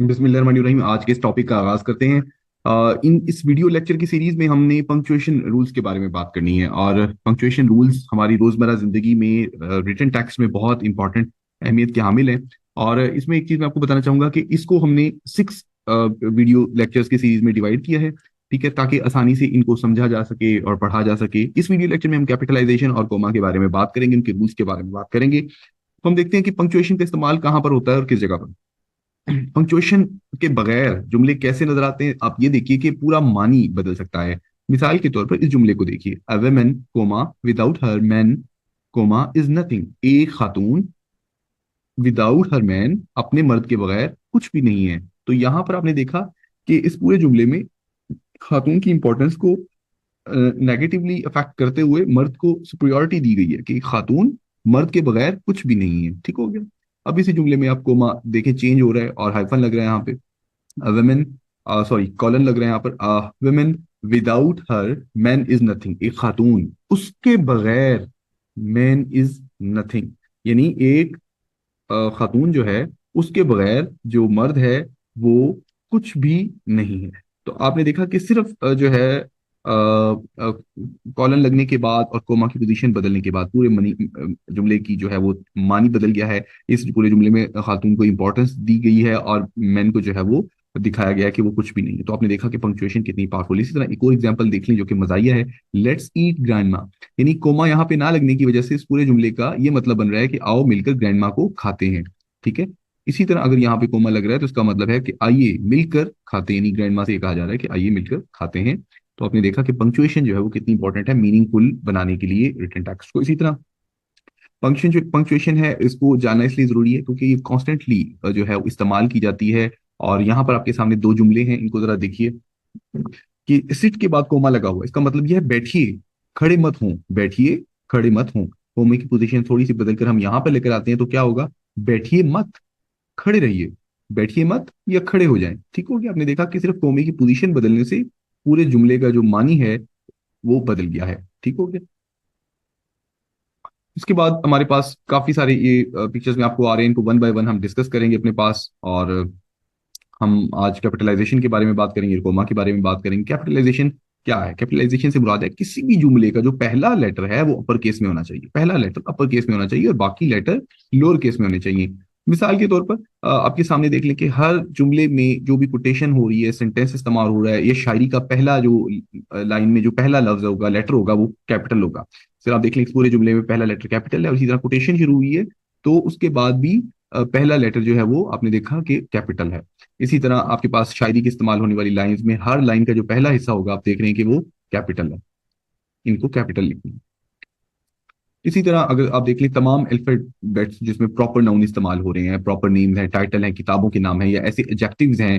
बिस्मिल्लाहिर्रहमानिर्रहीम। आज के इस टॉपिक का आगाज करते हैं। इस वीडियो लेक्चर की सीरीज में हमने पंक्चुएशन रूल्स के बारे में बात करनी है। और पंक्चुएशन रूल्स हमारी रोजमर्रा जिंदगी में रिटन टेक्स्ट में बहुत इंपॉर्टेंट अहमियत के हामिल हैं। और इसमें एक चीज मैं आपको बताना चाहूंगा कि इसको हमने 6 वीडियो लेक्चर्स की सीरीज में डिवाइड किया है। ठीक है, ताकि आसानी से इनको समझा जा सके और पढ़ा जा सके। इस वीडियो लेक्चर में हम कैपिटलाइजेशन और कोमा के बारे में बात करेंगे, उनके रूल्स के बारे में बात करेंगे। तो हम देखते हैं कि पंक्चुएशन का इस्तेमाल कहाँ पर होता है और किस जगह पर। पंक्चुएशन के बगैर जुमले कैसे नजर आते हैं, आप ये देखिए कि पूरा मानी बदल सकता है। मिसाल के तौर पर इस जुमले को देखिए, a woman comma without her man comma is nothing. एक खातून विदाउट हर मैन, अपने मर्द के बगैर कुछ भी नहीं है। तो यहां पर आपने देखा कि इस पूरे जुमले में खातून की इंपॉर्टेंस को नेगेटिवली अफेक्ट करते हुए मर्द को सुपरियोरिटी दी गई है कि खातून मर्द के बगैर कुछ भी नहीं है। ठीक हो गया। अब इसी जुमले में आपको देखें चेंज हो रहा है और हाइफन लग रहा है यहाँ पे। वुमेन, सॉरी कॉलन लग रहा है यहाँ पर। Women without her man is nothing. एक खातून उसके बगैर मैन इज नथिंग, यानी एक खातून जो है उसके बगैर जो मर्द है वो कुछ भी नहीं है। तो आपने देखा कि सिर्फ जो है कॉलन लगने के बाद और कोमा की पोजीशन बदलने के बाद पूरे जुमले की जो है वो मानी बदल गया है। इस पूरे जुमले में खातून को इंपॉर्टेंस दी गई है और मैन को जो है वो दिखाया गया है कि वो कुछ भी नहीं है। तो आपने देखा कि पंक्चुएशन कितनी पावरफुल है। इसी तरह एक और एग्जांपल देख लें जो कि मजाहिया है। लेट्स ईट ग्रैंडमा, यानी कोमा यहाँ पे ना लगने की वजह से इस पूरे जुमले का ये मतलब बन रहा है कि आओ मिलकर ग्रैंडमा को खाते हैं। ठीक है। इसी तरह अगर यहाँ पे कोमा लग रहा है तो इसका मतलब है कि आइए मिलकर खाते हैं, यानी ग्रैंडमा से ये कहा जा रहा है कि आइए मिलकर खाते हैं। तो आपने देखा कि पंक्चुएशन जो है वो कितनी इंपॉर्टेंट है मीनिंगफुल बनाने के लिए रिटन टेक्स्ट को। इसी तरह पंक्चुएशन है, इसको जानना इसलिए जरूरी है क्योंकि ये कॉन्स्टेंटली जो है वो इस्तेमाल की जाती है। और यहाँ पर आपके सामने 2 जुमले हैं, इनको जरा देखिए कि सिट के बाद कोमा लगा हुआ है। इसका मतलब यह है बैठिए खड़े मत हों, बैठिए खड़े मत हों। कोमे की पोजीशन थोड़ी सी बदलकर हम यहाँ पर लेकर आते हैं तो क्या होगा, बैठिए मत खड़े रहिए, बैठिए मत या खड़े हो जाएं। ठीक हो गया। आपने देखा कि सिर्फ कोमे की पोजीशन बदलने से पूरे जुमले का जो मानी है वो बदल गया है। ठीक हो गया। इसके बाद हमारे पास काफी सारे ये पिक्चर्स में आपको आ रहे हैं, इनको वन बाय वन हम डिस्कस करेंगे अपने पास। और हम आज कैपिटलाइजेशन के बारे में बात करेंगे, कोमा के बारे में बात करेंगे। कैपिटलाइजेशन क्या है? कैपिटलाइजेशन से मुराद है किसी भी जुमले का जो पहला लेटर है वो अपर केस में होना चाहिए, पहला लेटर अपर केस में होना चाहिए और बाकी लेटर लोअर केस में होने चाहिए। मिसाल के तौर पर आपके सामने देख लें कि हर जुमले में जो भी कोटेशन हो रही है, सेंटेंस इस्तेमाल हो रहा है, ये शायरी का पहला जो लाइन में जो पहला लफ्ज होगा, लेटर होगा, वो कैपिटल होगा। फिर आप देख लें इस पूरे जुमले में पहला लेटर कैपिटल है और इसी तरह कोटेशन शुरू हुई है तो उसके बाद भी पहला लेटर जो है वो आपने देखा कि कैपिटल है। इसी तरह आपके पास शायरी के इस्तेमाल होने वाली लाइंस में हर लाइन का जो पहला हिस्सा होगा आप देख रहे हैं कि वो कैपिटल है, इनको कैपिटल लिखना है। इसी तरह अगर आप देख लें तमाम अल्फाबेट्स जिसमें प्रॉपर नाउन इस्तेमाल हो रहे हैं, प्रॉपर नेम्स हैं, टाइटल हैं, किताबों के नाम हैं या ऐसे एडजेक्टिव्स हैं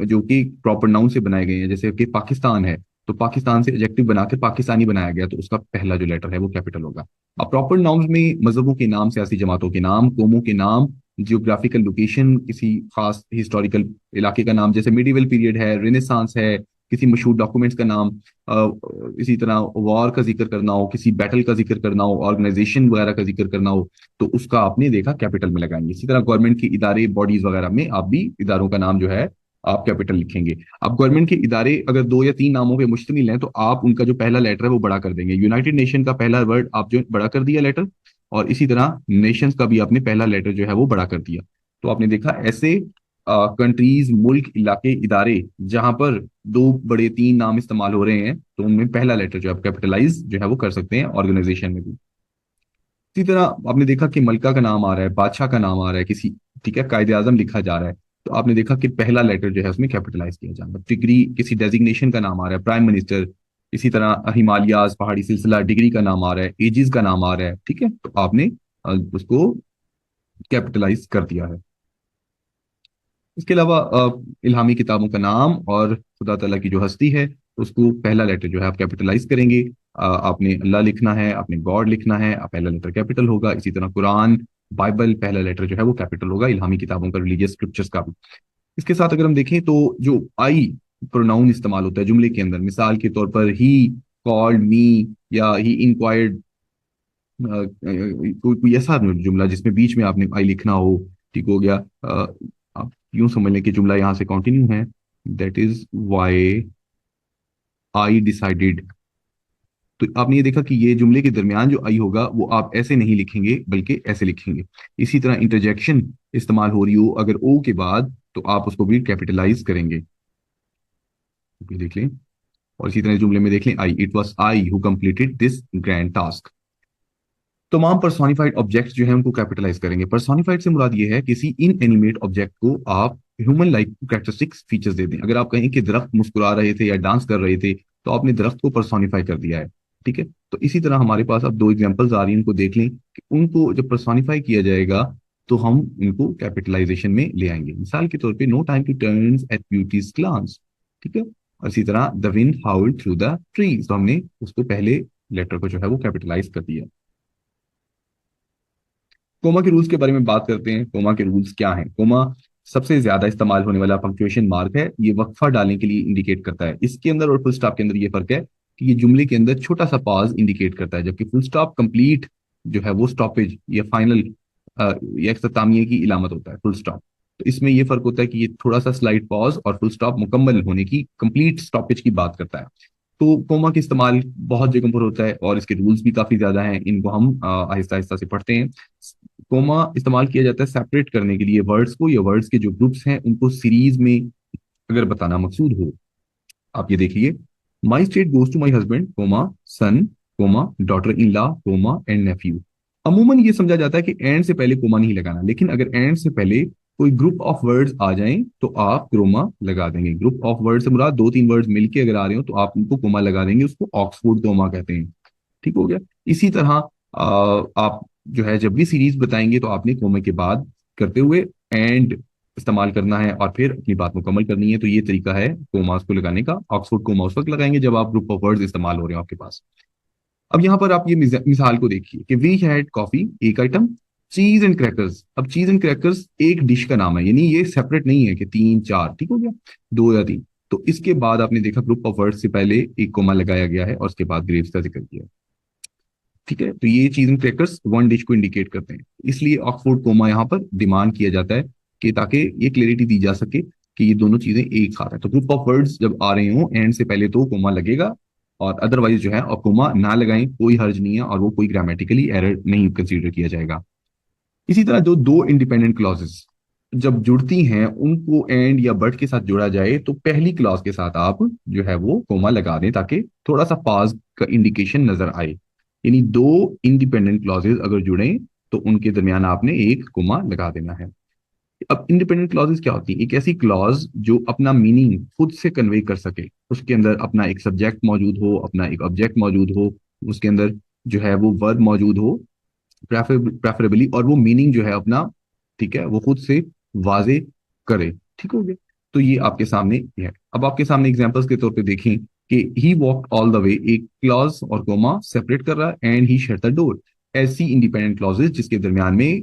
जो कि प्रॉपर नाउन से बनाए गए हैं, जैसे कि पाकिस्तान है तो पाकिस्तान से एडजेक्टिव बनाकर पाकिस्तानी बनाया गया तो उसका पहला जो लेटर है वो कैपिटल होगा। अब प्रॉपर नाउन्स में मजहबों के नाम, सियासी जमातों के नाम, कौमों के नाम, जियोग्राफिकल लोकेशन, किसी खास हिस्टोरिकल इलाके का नाम, जैसे मिडिवल पीरियड है, रेनेसांस है, किसी मशहूर डॉक्यूमेंट्स का नाम, इसी तरह वॉर का जिक्र करना हो, किसी बैटल का जिक्र करना हो, ऑर्गेनाइजेशन वगैरह का जिक्र करना हो तो उसका आपने देखा कैपिटल में लगाएंगे। इसी तरह गवर्नमेंट के इदारे, बॉडीज वगैरह में आप भी इदारों का नाम जो है आप कैपिटल लिखेंगे। अब गवर्नमेंट के इदारे अगर 2 या 3 नामों पे मुश्तमिल हैं तो आप उनका जो पहला लेटर है वो बड़ा कर देंगे। यूनाइटेड नेशन का पहला वर्ड आप जो बड़ा कर दिया लेटर, और इसी तरह नेशंस का भी आपने पहला लेटर जो है वो बड़ा कर दिया। तो आपने देखा ऐसे कंट्रीज, मुल्क, इलाके, इदारे जहां पर 2 बड़े 3 नाम इस्तेमाल हो रहे हैं तो उनमें पहला लेटर जो है कैपिटलाइज जो है वो कर सकते हैं ऑर्गेनाइजेशन में भी। इसी तरह आपने देखा कि मलका का नाम आ रहा है, बादशाह का नाम आ रहा है किसी, ठीक है, कायदे आजम लिखा जा रहा है तो आपने देखा कि पहला लेटर जो है उसमें कैपिटलाइज किया जा रहा है। डिग्री, किसी डेजिग्नेशन का नाम आ रहा है, प्राइम मिनिस्टर, इसी तरह हिमालयाज पहाड़ी सिलसिला, डिग्री का नाम आ रहा है, एजिस का नाम आ रहा है, ठीक है, तो आपने उसको कैपिटलाइज कर दिया है। इसके अलावा इल्हामी किताबों का नाम और खुदा तआला की जो हस्ती है उसको पहला लेटर जो है आप कैपिटलाइज करेंगे। आपने अल्लाह लिखना है, आपने गॉड लिखना है, पहला लेटर कैपिटल होगा। इसी तरह कुरान, बाइबल, पहला लेटर जो है वो कैपिटल होगा, इल्हामी किताबों का, रिलीजियस स्क्रिप्चर्स का भी। इसके साथ अगर हम देखें तो जो आई प्रोनाउन इस्तेमाल होता है जुमले के अंदर, मिसाल के तौर पर ही कॉल्ड मी या ही इंक्वायर्ड, कोई कोई ऐसा जुमला जिसमें बीच में आपने आई लिखना हो, ठीक हो गया। यूं समझ लें कि जुमला यहां से कंटिन्यू है, that is why I decided. तो आपने ये देखा कि ये जुमले के दरमियान जो आई होगा वो आप ऐसे नहीं लिखेंगे बल्कि ऐसे लिखेंगे। इसी तरह इंटरजेक्शन इस्तेमाल हो रही हो अगर ओ के बाद, तो आप उसको भी कैपिटलाइज करेंगे। ये देख लें। और इसी तरह जुमले में देख लें, I, it was I who completed this grand task. तमाम पर्सोनिफाइड ऑब्जेक्ट्स जो है उनको कैपिटलाइज करेंगे। पर्सोनिफाइड से मुराद ये है किसी इन एनिमेट ऑब्जेक्ट को आप ह्यूमन लाइक कैरेक्टरिस्टिक्स फीचर्स दे दें। अगर आप कहें कि दरख्त मुस्कुरा रहे थे या डांस कर रहे थे, तो आपने दरख्त को पर्सोनिफाई कर दिया है। ठीक है, तो इसी तरह हमारे पास अब दो एग्जांपल्स आ रही हैं, उनको देख लें कि उनको जब पर्सोनिफाई किया जाएगा तो हम उनको कैपिटलाइजेशन में ले आएंगे। मिसाल के तौर पे, no time to turn at beauty's glance. ठीक है, और इसी तरह the wind howled through the trees, तो हमने उसको पहले लेटर को जो है वो कैपिटलाइज कर दिया। कोमा के रूल्स के बारे में बात करते हैं। कोमा के रूल्स क्या हैं? कोमा सबसे ज्यादा इस्तेमाल होने वाला पंक्चुएशन मार्क है। ये वक्फा डालने के लिए इंडिकेट करता है। इसके अंदर और फुल स्टॉप के अंदर ये फर्क है कि ये जुमले के अंदर छोटा सा पॉज इंडिकेट करता है, जबकि फुल स्टॉप कंप्लीट जो है वो स्टॉपेज या फाइनल या इख्तितामिये की इलामत होता है, फुल स्टॉप। तो इसमें ये फर्क होता है कि ये थोड़ा सा स्लाइड पॉज और फुल स्टॉप मुकम्मल होने की, कंप्लीट स्टॉपेज की बात करता है। तो कोमा का इस्तेमाल बहुत जगह पर होता है और इसके रूल्स भी काफी ज्यादा हैं। इनको हम आहिस्ता आहिस्ता से पढ़ते हैं। कोमा इस्तेमाल किया जाता है सेपरेट करने के लिए वर्ड्स को, या वर्ड्स के जो ग्रुप्स हैं उनको सीरीज में अगर बताना मकसूद हो। आप ये देखिए, my state goes to my husband comma son comma daughter in law comma and nephew. अमूमन ये समझा जाता है कि एंड से पहले कोमा नहीं लगाना, लेकिन अगर एंड से पहले कोई ग्रुप ऑफ वर्ड्स आ जाएं तो आप कोमा लगा देंगे। ग्रुप ऑफ वर्ड से मुराद दो तीन वर्ड्स मिलके अगर आ रहे हो तो आप उनको कोमा लगा देंगे, उसको ऑक्सफोर्ड कोमा कहते हैं। ठीक हो गया। इसी तरह आप जो है जब भी सीरीज बताएंगे तो आपने कोमे के बाद करते हुए एंड इस्तेमाल करना है और फिर अपनी बात मुकम्मल करनी है। तो ये तरीका है कोमास को लगाने का। ऑक्सफोर्ड कोमा उस वक्त लगाएंगे जब आप ग्रुप ऑफ वर्ड्स इस्तेमाल हो रहे हो आपके पास। अब यहाँ पर आप ये मिसाल को देखिए कि वी हैड कॉफी, एक आइटम, चीज एंड क्रैकर्स। अब चीज एंड क्रैकर्स एक डिश का नाम है, यानी ये सेपरेट नहीं है कि तीन चार, ठीक हो गया, दो या तीन। तो इसके बाद आपने देखा ग्रुप ऑफ वर्ड्स से पहले एक कोमा लगाया गया है और उसके बाद ग्रेप्स का जिक्र किया। ठीक है, तो ये चीज एंड क्रैकर्स वन डिश को इंडिकेट करते हैं, इसलिए ऑक्सफोर्ड कोमा यहाँ पर डिमांड किया जाता है कि ताकि ये क्लियरिटी दी जा सके कि ये दोनों चीजें एक साथ है। तो ग्रुप ऑफ वर्ड्स जब आ रहे हो एंड से पहले तो कोमा लगेगा, और अदरवाइज जो है और कोमा ना लगाएं, कोई हर्ज नहीं है और वो कोई ग्रामेटिकली एरर नहीं कंसीडर किया जाएगा। इसी तरह जो दो इंडिपेंडेंट क्लॉजेस जब जुड़ती हैं उनको एंड या बट के साथ जोड़ा जाए तो पहली क्लॉज के साथ आप जो है वो कोमा लगा दें ताकि थोड़ा सा पास का इंडिकेशन नजर आए। यानी दो इंडिपेंडेंट क्लॉजेस अगर जुड़े तो उनके दरमियान आपने एक कोमा लगा देना है। अब इंडिपेंडेंट क्लॉजेस क्या होती है? एक ऐसी क्लॉज जो अपना मीनिंग खुद से कन्वे कर सके, उसके अंदर अपना एक सब्जेक्ट मौजूद हो, अपना एक ऑब्जेक्ट मौजूद हो, उसके अंदर जो है वो वर्ब मौजूद हो प्रेफरेबली, और वो मीनिंग जो है अपना, ठीक है, वो खुद से वाजे करे। ठीक हो गया। तो ये आपके सामने है। अब आपके सामने एग्जांपल्स के तौर पे देखें कि he walked all the way, एक क्लॉज और कोमा सेपरेट कर रहा है, and he shut the door. ऐसी इंडिपेंडेंट क्लॉजेस जिसके दरमियान में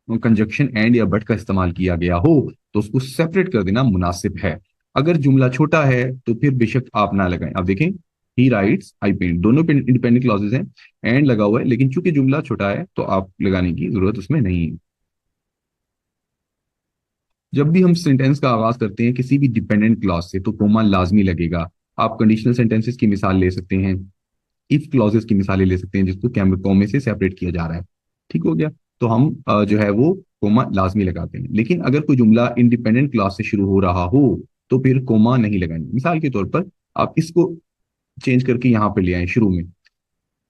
कंजक्शन एंड या बट का इस्तेमाल किया गया हो तो उसको सेपरेट कर देना मुनासिब है। अगर जुमला छोटा है तो फिर बेशक आप ना लगाएं। आप देखें, ही राइट्स आई पेंट, दोनों पे इंडिपेंडेंट क्लॉजेज हैं, एंड लगा हुआ है, लेकिन चूंकि जुमला छोटा है तो आप लगाने की जरूरत उसमें नहीं है। जब भी हम सेंटेंस का आगाज करते हैं किसी भी डिपेंडेंट क्लॉज से तो कोमा लाजमी लगेगा। आप कंडीशनल सेंटेंसेस की मिसाल ले सकते हैं, इफ क्लॉजेस की मिसालें ले सकते हैं जिसको कोमे से सेपरेट किया जा रहा है। ठीक हो गया। तो हम जो है वो कोमा लाजमी लगाते हैं। लेकिन अगर कोई जुमला इंडिपेंडेंट क्लॉज से शुरू हो रहा हो तो फिर कोमा नहीं लगाएंगे। मिसाल के तौर पर आप इसको चेंज करके यहाँ पे ले आए शुरू में।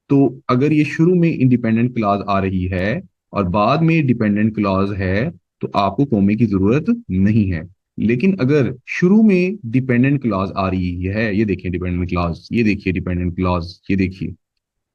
तो अगर ये शुरू में इंडिपेंडेंट क्लॉज आ रही है और बाद में डिपेंडेंट क्लॉज है तो आपको कोमे की जरूरत नहीं है। लेकिन अगर शुरू में डिपेंडेंट क्लॉज आ रही है, ये देखिए डिपेंडेंट क्लॉज, ये देखिए डिपेंडेंट क्लॉज, ये देखिए,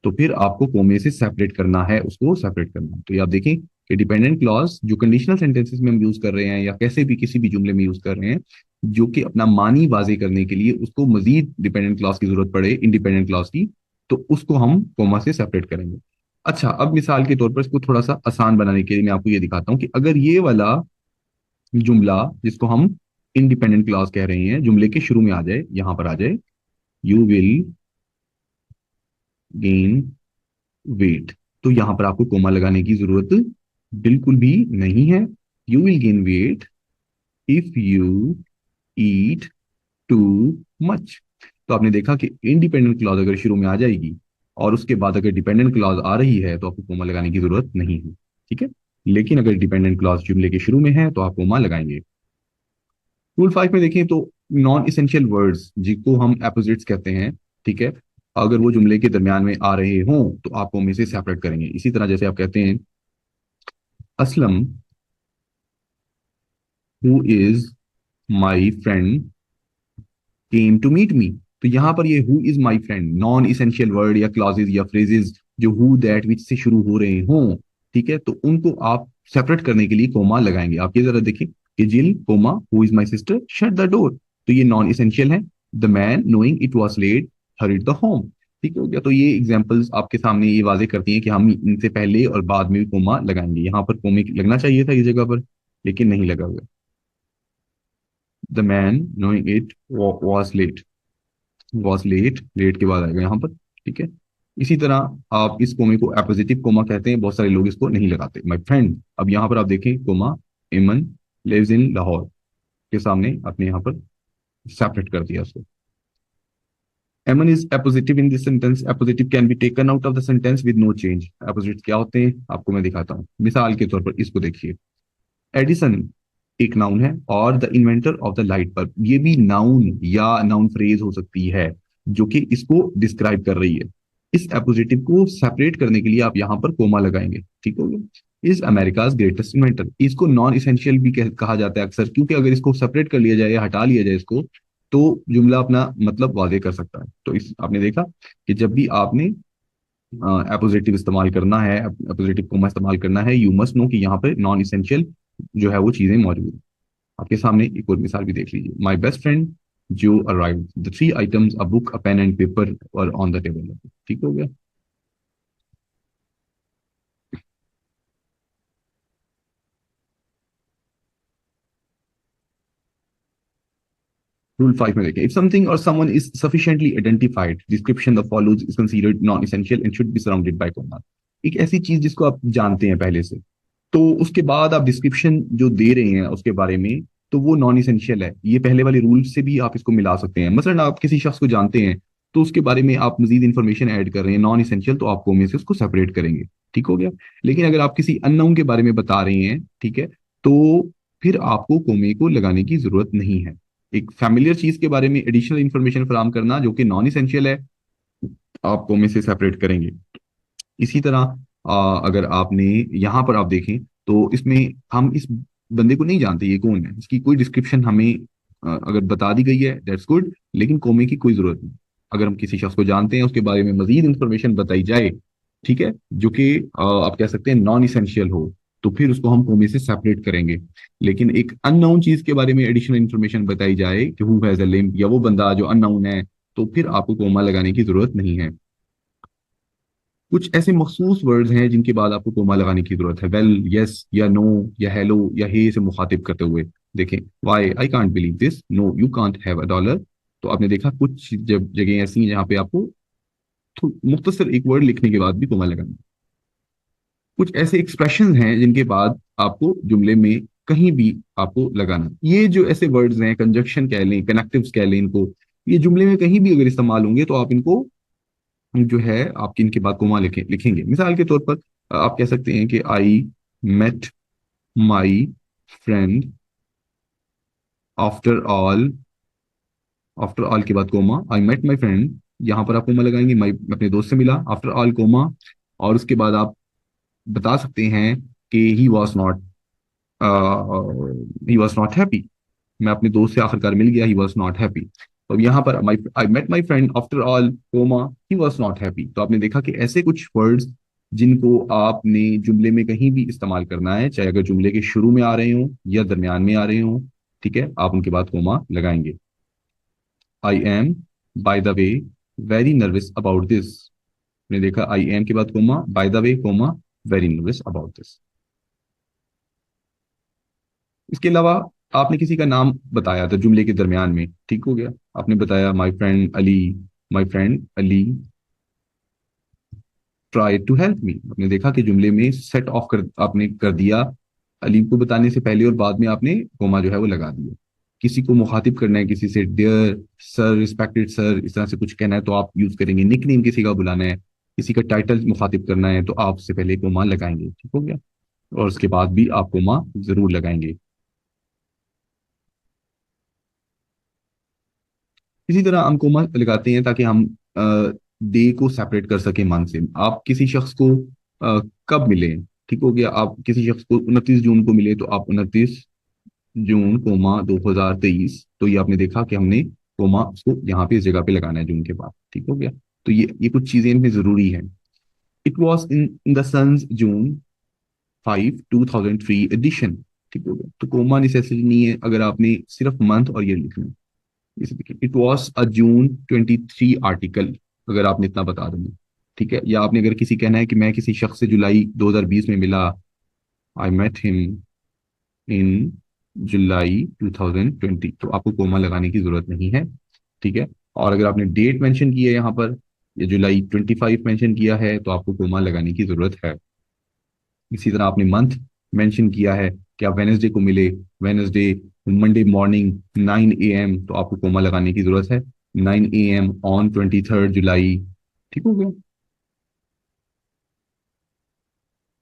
तो फिर आपको कोमे से सेपरेट करना है, उसको सेपरेट करना है। तो ये आप देखें कि डिपेंडेंट क्लॉज जो कंडीशनल सेंटेंसेस में हम यूज कर रहे हैं या कैसे भी किसी भी जुमले में यूज कर रहे हैं, जो कि अपना मानी वाजे करने के लिए उसको मजीद डिपेंडेंट क्लॉज की जरूरत पड़े इंडिपेंडेंट क्लॉज की, तो उसको हम कोमा से सेपरेट करेंगे। अच्छा, अब मिसाल के तौर पर इसको थोड़ा सा आसान बनाने के लिए मैं आपको ये दिखाता हूँ कि अगर ये वाला जुमला जिसको हम इंडिपेंडेंट क्लॉज कह रहे हैं जुमले के शुरू में आ जाए, यहां पर आ जाए, यू विल गेन वेट, तो यहां पर आपको कोमा लगाने की जरूरत बिल्कुल भी नहीं है। You will gain weight if you eat too much. तो आपने देखा कि इंडिपेंडेंट क्लॉज अगर शुरू में आ जाएगी और उसके बाद अगर डिपेंडेंट क्लॉज आ रही है तो आपको कोमा लगाने की जरूरत नहीं है, ठीक है। लेकिन अगर डिपेंडेंट क्लॉज जुमले के शुरू में है तो आप कोमा लगाएंगे। रूल 5 में देखें तो नॉन इसेंशियल वर्ड्स जिनको हम अपोजिट्स कहते हैं, ठीक है, अगर वो जुमले के दरमियान में आ रहे हों तो आप कोमे से सेपरेट करेंगे। इसी तरह जैसे आप कहते हैं Aslam who is my friend came to meet me. तो यहाँ पर ये who is my friend non essential word या क्लॉजेज या फ्रेजेस जो हु दैट विच से शुरू हो रहे हों, ठीक है, तो उनको आप सेपरेट करने के लिए कोमा लगाएंगे। आप ये जरा देखें कि Jill comma who is my sister shut the door, तो ये नॉन इसेंशियल है। The man knowing it was late hurried the home. ठीक हो गया। तो ये एग्जाम्पल्स आपके सामने ये वाजे करती हैं कि हम इनसे पहले और बाद में भी कोमा लगाएंगे। यहाँ पर कोमे लगना चाहिए था इस जगह पर, लेकिन नहीं लगा हुआ। The man knowing it was late, was late, late के बाद आएगा यहाँ पर, ठीक है। इसी तरह आप इस कोमे को अपोजिटिव कोमा कहते हैं, बहुत सारे लोग इसको नहीं लगाते। माय फ्रेंड, अब यहाँ पर आप देखें कोमा इमन लिव्स इन लाहौर के सामने आपने यहाँ पर सेपरेट कर दिया उसको। A man is appositive in this sentence, appositive can be taken out of the sentence with no change. Opposite क्या होते हैं आपको मैं दिखाता हूँ। मिसाल के तौर पर इसको देखिए, एडिसन एक नाउन है और the inventor of the light bulb, ये भी नाउन या नाउन फ्रेज हो सकती है जो कि इसको डिस्क्राइब कर रही है। इस एपोजिटिव को सेपरेट करने के लिए आप यहां पर कोमा लगाएंगे, ठीक हो गया। इज अमेरिकाज ग्रेटेस्ट इन्वेंटर, इसको नॉन इसेंशियल भी कहा जाता है अक्सर, क्योंकि अगर इसको सेपरेट कर लिया जाए या हटा लिया जाए इसको, तो जुमला अपना मतलब वादे कर सकता है। तो इस आपने देखा कि जब भी आपने अपोजिटिव इस्तेमाल करना है, अपोजिटिव कोमा इस्तेमाल करना है, यू मस्ट नो कि यहाँ पे नॉन इसेंशियल जो है वो चीजें मौजूद है। आपके सामने एक और मिसाल भी देख लीजिए। My best friend Joe arrive, the three items a book a pen and paper are on the table, ठीक हो गया। रूल 5 में देखिए, if something or someone is sufficiently identified description the follows is considered non essential and should be surrounded by comma. एक ऐसी चीज जिसको आप जानते हैं पहले से, तो उसके बाद आप डिस्क्रिप्शन जो दे रहे हैं उसके बारे में, तो वो नॉन इसेंशियल है। ये पहले वाले रूल से भी आप इसको मिला सकते हैं। मसलन आप किसी शख्स को जानते हैं तो उसके बारे में आप मजीद इन्फॉर्मेशन ऐड कर रहे हैं नॉन इसेंशियल, तो आप कोमे से उसको सेपरेट करेंगे, ठीक हो गया। लेकिन अगर आप किसी अननोन के बारे में बता रहे हैं, ठीक है, तो फिर आपको कोमे को लगाने की जरूरत नहीं है। एक फैमिलियर चीज के बारे में एडिशनल इन्फॉर्मेशन फराहम करना जो कि नॉन इसेंशियल है, आप कोमे से सेपरेट करेंगे। इसी तरह अगर आपने यहाँ पर आप देखें तो इसमें हम इस बंदे को नहीं जानते ये कौन है, इसकी कोई डिस्क्रिप्शन हमें अगर बता दी गई है दैट्स गुड, लेकिन कोमे की कोई जरूरत नहीं। अगर हम किसी शख्स को जानते हैं उसके बारे में मजीद इंफॉर्मेशन बताई जाए, ठीक है, जो कि आप कह सकते हैं नॉन इसेंशियल हो, तो फिर उसको हम कोमे से सेपरेट करेंगे। लेकिन एक अननोन चीज के बारे में एडिशनल इन्फॉर्मेशन बताई जाए कि हु हैज अ लिम्ब, या वो बंदा जो अननोन है, तो फिर आपको कोमा लगाने की जरूरत नहीं है। कुछ ऐसे मखसूस वर्ड्स हैं जिनके बाद आपको कोमा लगाने की जरूरत है। वेल, यस या नो या हेलो या हे से मुखातिब करते हुए। देखें, why I can't believe this, no you can't have a dollar. तो आपने देखा कुछ जब जगह ऐसी हैं जहाँ पे आपको मुख्तसर एक वर्ड लिखने के बाद भी कोमा लगाना है। कुछ ऐसे एक्सप्रेशन हैं जिनके बाद आपको जुमले में कहीं भी आपको लगाना है। ये जो ऐसे वर्ड्स हैं, कंजक्शन कह लें, कनेक्टिव्स कह लें इनको, ये जुमले में कहीं भी अगर इस्तेमाल होंगे तो आप इनको जो है आपकी इनके बाद कोमा लिखेंगे। मिसाल के तौर पर आप कह सकते हैं कि I met my friend after all, after all के बाद comma, I met my friend, यहाँ पर आप कोमा लगाएंगे, माई अपने दोस्त से मिला, आफ्टर ऑल कोमा, और उसके बाद आप बता सकते हैं कि ही वॉज नॉट हैप्पी, मैं अपने दोस्त से आखिरकार मिल गया, ही वॉज नॉट हैप्पी। तो यहाँ पर I met my friend after all comma he was not happy. तो आपने देखा कि ऐसे कुछ वर्ड्स जिनको आपने जुमले में कहीं भी इस्तेमाल करना है, चाहे अगर जुमले के शुरू में आ रहे हों या दरमियान में आ रहे हों, ठीक है, आप उनके बाद कोमा लगाएंगे। I am by the way very nervous about this, आपने देखा आई एम के बाद comma, by the way comma, very nervous about this. इसके अलावा आपने किसी का नाम बताया था जुमले के दरमियान में, ठीक हो गया, आपने बताया my friend Ali, my friend Ali try to help me. आपने देखा कि जुमले में सेट ऑफ कर आपने कर दिया अलीफ को बताने से पहले और बाद में आपने कोमा जो है वो लगा दिया। किसी को मुखातिब करना है, किसी से डियर सर, रिस्पेक्टेड सर, इस तरह से कुछ कहना है तो आप यूज करेंगे। निकनेम किसी का बुलाना है, किसी का टाइटल मुखातिब करना है तो आप उससे पहले कोमा लगाएंगे। ठीक हो गया। और उसके बाद भी आप कोमा जरूर लगाएंगे। इसी तरह हम कोमा लगाते हैं ताकि हम डे को सेपरेट कर सकें मंथ से। आप किसी शख्स को कब मिले, ठीक हो गया, आप किसी शख्स को 29 जून को मिले तो आप 29 जून कोमा 2023, तो ये आपने देखा कि हमने कोमा उसको यहाँ पे इस जगह पे लगाना है जून के बाद। ठीक हो गया। तो ये कुछ चीजें इनमें जरूरी है। It was in the Sun's June 5 2003 edition. ठीक हो गया। तो कोमा नेसेसरी नहीं है अगर आपने सिर्फ मंथ और ईयर लिखना है। इसे देखिए, it was a June 23 article, अगर आपने इतना बता देना। ठीक है। या आपने अगर किसी कहना है कि मैं किसी शख्स से जुलाई 2020 में मिला, आई मेट हिम इन जुलाई 2020, तो आपको कोमा लगाने की जरूरत नहीं है। ठीक है। और अगर आपने डेट मेंशन की है यहाँ पर, ये जुलाई 25 मेंशन किया है, तो आपको कोमा लगाने की जरूरत है। इसी तरह आपने मंथ मेंशन किया है कि आप वेनेसडे को मिले, वेनेसडे मंडे मॉर्निंग 9 AM, तो आपको कोमा लगाने की जरूरत है। 9 AM ऑन 23 जुलाई। ठीक हो गया।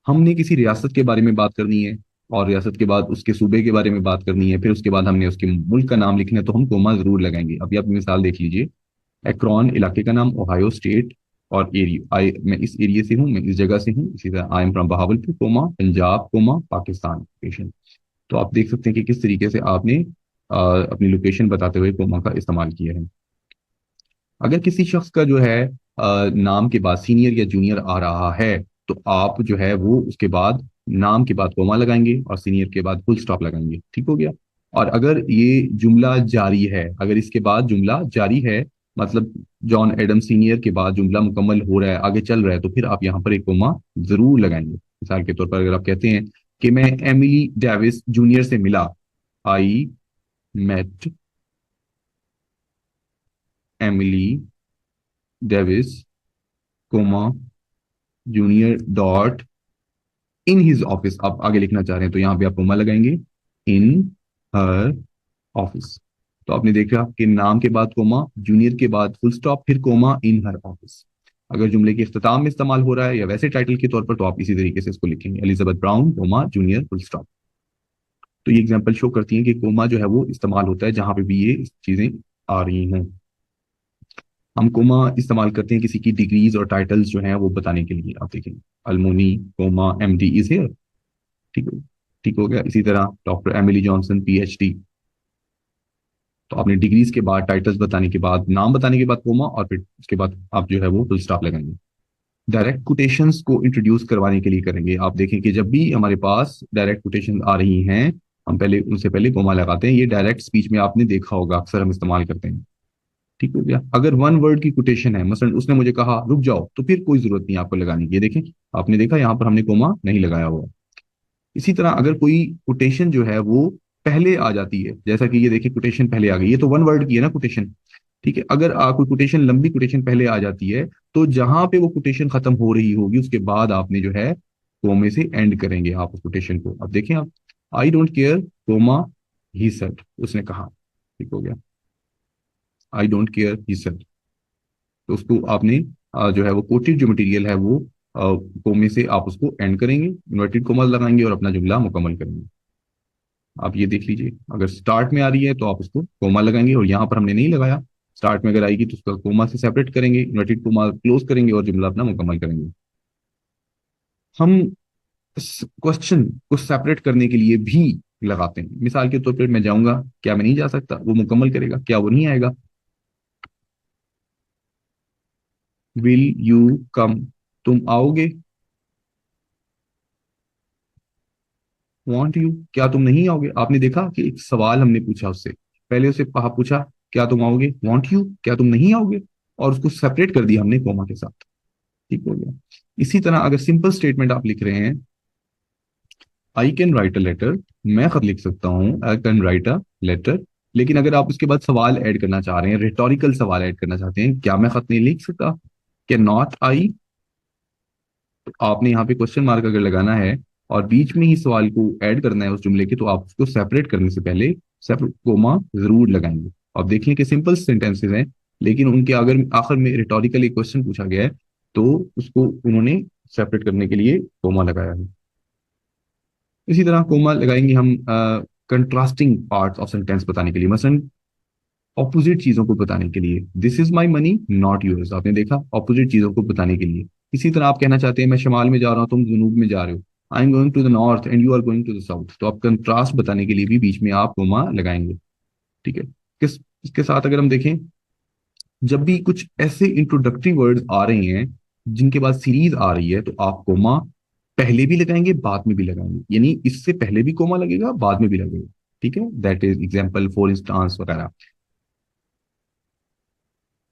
हमने किसी रियासत के बारे में बात करनी है, और रियासत के बाद उसके सूबे के बारे में बात करनी है, फिर उसके बाद हमने उसके मुल्क का नाम लिखना है, तो हम कोमा जरूर लगाएंगे। अभी आप मिसाल देख लीजिए, एक्रोन इलाके का नाम, ओहायो स्टेट, और एरिया, आई मैं इस एरिया से हूँ, मैं इस जगह से हूँ। इसी तरह I am from Bahawalpur comma, Punjab comma, Pakistan location. तो आप देख सकते हैं कि किस तरीके से आपने अपनी लोकेशन बताते हुए कोमा का इस्तेमाल किया है। अगर किसी शख्स का जो है नाम के बाद सीनियर या जूनियर आ रहा है, तो आप जो है वो उसके बाद नाम के बाद कोमा लगाएंगे और सीनियर के बाद फुल स्टॉप लगाएंगे। ठीक हो गया। और अगर ये जुमला जारी है, अगर इसके बाद जुमला जारी है, मतलब जॉन एडम सीनियर के बाद जुमला मुकम्मल हो रहा है, आगे चल रहा है, तो फिर आप यहाँ पर एक कोमा जरूर लगाएंगे। मिसाल के तौर पर अगर आप कहते हैं कि मैं एमिली डेविस जूनियर से मिला, I met Emily Davis comma junior dot in his office, आप आगे लिखना चाह रहे हैं तो यहाँ पे आप कोमा लगाएंगे, इन हर ऑफिस। तो आपने देखा कि नाम के बाद कोमा, जूनियर के बाद फुल स्टॉप, फिर कोमा, इन हर ऑफिस। अगर जुमले के इख्तिताम में इस्तेमाल हो रहा है या वैसे टाइटल के तौर पर, तो आप इसी तरीके से इसको लिखेंगे, Elizabeth Brown comma junior full stop. तो ये एग्जांपल शो करती हैं कि कोमा जो है वो इस्तेमाल होता है जहां पे भी ये चीजें आ रही हैं। हम कोमा इस्तेमाल करते हैं किसी की डिग्रीज और टाइटल्स जो हैं वो बताने के लिए। आप देखें, अल्मोनी कोमा MD इज हियर। ठीक हो, ठीक हो गया। इसी तरह डॉक्टर एमिली जॉनसन PhD। तो आपने डिग्रीज के बाद, टाइटल्स बताने के बाद, नाम बताने के बाद कोमा, और फिर उसके बाद आप जो है वो फुल स्टॉप लगाएंगे। डायरेक्ट कोटेशंस को इंट्रोड्यूस करवाने के लिए करेंगे। आप देखें कि जब भी हमारे पास डायरेक्ट कोटेशन आ रही हैं, हम पहले उनसे पहले कोमा लगाते हैं। ये डायरेक्ट स्पीच में आपने देखा होगा, अक्सर हम इस्तेमाल करते हैं। ठीक हो गया। अगर वन वर्ड की कोटेशन है, मसलन उसने मुझे कहा रुक जाओ, तो फिर कोई जरूरत नहीं आपको लगाने की। ये देखें, आपने देखा यहाँ पर हमने कोमा नहीं लगाया हुआ। इसी तरह अगर कोई कोटेशन जो है वो पहले आ जाती है, जैसा कि ये देखिए कोटेशन पहले आ गई, ये तो वन वर्ड की है ना कोटेशन। ठीक है। अगर कोई कोटेशन, लंबी कोटेशन पहले आ जाती है, तो जहां पे वो कोटेशन खत्म हो रही होगी उसके बाद आपने जो है कोमे से एंड करेंगे आप उस कोटेशन को। अब देखें आप, I don't care comma he said, उसने कहा। ठीक हो गया। I don't care he said, तो उसको आपने जो है वो कोटेड जो मटेरियल है वो कोमे से आप उसको एंड करेंगे, इन्वर्टेड कोमा लगाएंगे और अपना जुमला मुकम्मल करेंगे। आप ये देख लीजिए, अगर स्टार्ट में आ रही है तो आप उसको कोमा लगाएंगे, और यहाँ पर हमने नहीं लगाया। स्टार्ट में अगर आएगी तो उसका कोमा से सेपरेट करेंगे, इन्वर्टेड कोमा क्लोज करेंगे और जुमला अपना मुकम्मल करेंगे। हम इस क्वेश्चन को सेपरेट करने के लिए भी लगाते हैं। मिसाल के तौर पर मैं जाऊंगा, क्या मैं नहीं जा सकता? वो मुकम्मल करेगा, क्या वो नहीं आएगा? विल यू कम, तुम आओगे? वांट यू, क्या तुम नहीं आओगे? आपने देखा कि एक सवाल हमने पूछा उससे, पहले उसे पूछा क्या तुम आओगे, वांट यू, क्या तुम नहीं आओगे, और उसको सेपरेट कर दिया हमने कोमा के साथ। ठीक हो गया। इसी तरह अगर सिंपल स्टेटमेंट आप लिख रहे हैं, I can write a letter, मैं खत लिख सकता हूँ, I can write a letter. लेकिन अगर आप उसके बाद सवाल ऐड करना चाह रहे हैं, रिटोरिकल सवाल ऐड करना चाहते हैं, क्या मैं खत नहीं लिख सकता, कैन नॉट आई, तो आपने यहाँ पे क्वेश्चन मार्क अगर लगाना है, और बीच में ही सवाल को ऐड करना है उस जुमले के, तो आप उसको सेपरेट करने से पहले सेपरेट कोमा जरूर लगाएंगे। आप देखें कि सिंपल सेंटेंसेस हैं, लेकिन उनके अगर आखिर में रिटोरिकल एक क्वेश्चन पूछा गया है तो उसको उन्होंने सेपरेट करने के लिए कोमा लगाया है। इसी तरह कोमा लगाएंगे हम कंट्रास्टिंग पार्ट्स ऑफ सेंटेंस बताने के लिए, मसलन ऑपोजिट चीजों को बताने के लिए। This is my money not yours, आपने देखा, ऑपोजिट चीजों को बताने के लिए। इसी तरह आप कहना चाहते हैं मैं शमाल में जा रहा हूँ, तुम जनूब में जा रहे हो, I am going to the north and you are going to the south, तो आप कंट्रास्ट बताने के लिए भी बीच में आप कोमा लगाएंगे। ठीक है। इसके साथ अगर हम देखें, जब भी कुछ ऐसे इंट्रोडक्टरी वर्ड्स आ रहे हैं जिनके बाद सीरीज आ रही है, तो आप कोमा पहले भी लगाएंगे बाद में भी लगाएंगे, यानी इससे पहले भी कोमा लगेगा बाद में भी लगेगा। ठीक है, that is example, for instance वगैरह।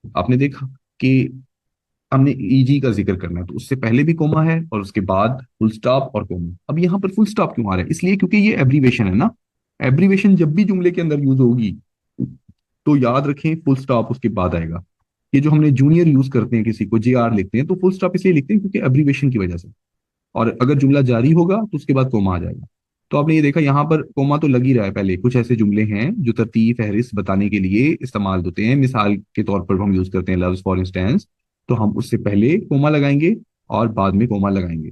आपने देखा कि हमने ईजी का जिक्र करना है, तो उससे पहले भी कोमा है और उसके बाद फुल स्टॉप और कोमा। अब यहाँ पर फुल स्टॉप क्यों आ रहा है? इसलिए क्योंकि ये एब्रीवेशन है ना। एब्रीवेशन जब भी जुमले के अंदर यूज होगी तो याद रखें फुल स्टॉप उसके बाद आएगा। ये जो हमने जूनियर यूज करते हैं, किसी को जे आर लिखते हैं, तो फुल स्टॉप इसलिए लिखते हैं क्योंकि एब्रीवेशन की वजह से। और अगर जुमला जारी होगा तो उसके बाद कोमा आ जाएगा। तो आपने ये देखा यहाँ पर कोमा तो लग ही रहा है पहले। कुछ ऐसे जुमले हैं जो तरतीब फहरिस्त बताने के लिए इस्तेमाल होते हैं, मिसाल के तौर पर हम यूज करते हैं लव्स फॉर इंस्टेंस, तो हम उससे पहले कोमा लगाएंगे और बाद में कोमा लगाएंगे।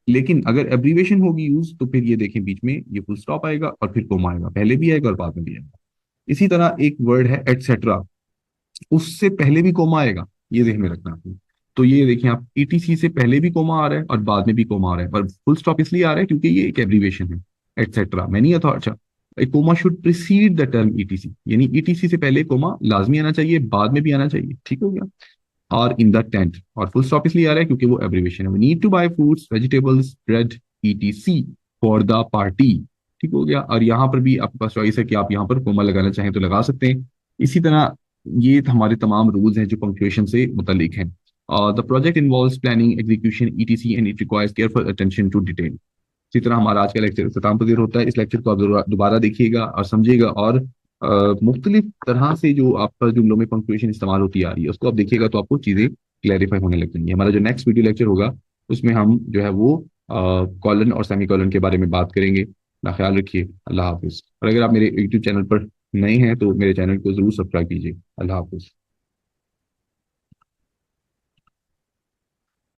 लेकिन अगर एब्रीवेशन होगी यूज, तो फिर ये देखें बीच में ये फुल स्टॉप आएगा और फिर कोमा आएगा, पहले भी आएगा और बाद में भी आएगा। इसी तरह एक वर्ड है एटसेट्रा, उससे पहले भी कोमा आएगा, ये ध्यान में रखना आपने। तो ये देखिए आप, ईटीसी से पहले भी कोमा आ रहा है और बाद में भी कोमा आ रहा है, और फुल स्टॉप इसलिए आ रहा है क्योंकि ये एक एब्रीवेशन है, एटसेट्रा। मैनी अथॉर अच्छा, a comma should precede the term etc, यानी ईटीसी से पहले कोमा लाजमी आना चाहिए, बाद में भी आना चाहिए। ठीक हो गया। और इन द टेंट, और फुल स्टॉप इसलिए आ रहा है क्योंकि वो एब्रीवेशन है। We need to buy fruits vegetables bread ETC for the party. ठीक हो गया। और यहाँ पर भी आपके पास चॉइस है कि आप यहाँ पर कोमा लगाना चाहें तो लगा सकते हैं। इसी तरह ये हमारे तमाम रूल्स हैं जो पंक्चुएशन से मुतालिक हैं। The project involves planning execution ETC and it requires careful attention to detail. इसी तरह हमारा आज का लेक्चर इख्तिताम पजीर होता है। इस लेक्चर को आप दोबारा देखिएगा और समझिएगा, और मुख्तलिफ तरह से जो आपका जुमलों में पंक्चुएशन इस्तेमाल होती आ रही है उसको आप देखिएगा, तो आपको चीज़ें क्लैरिफाई होने लग जाएंगी। हमारा जो नेक्स्ट वीडियो लेक्चर होगा उसमें हम जो है वो कॉलन और सेमी कॉलन के बारे में बात करेंगे। अपना ख्याल रखिए। अल्लाह हाफिज़। और अगर आप मेरे यूट्यूब चैनल पर नए हैं तो मेरे चैनल को ज़रूर सब्सक्राइब कीजिए। अल्लाह हाफिज़।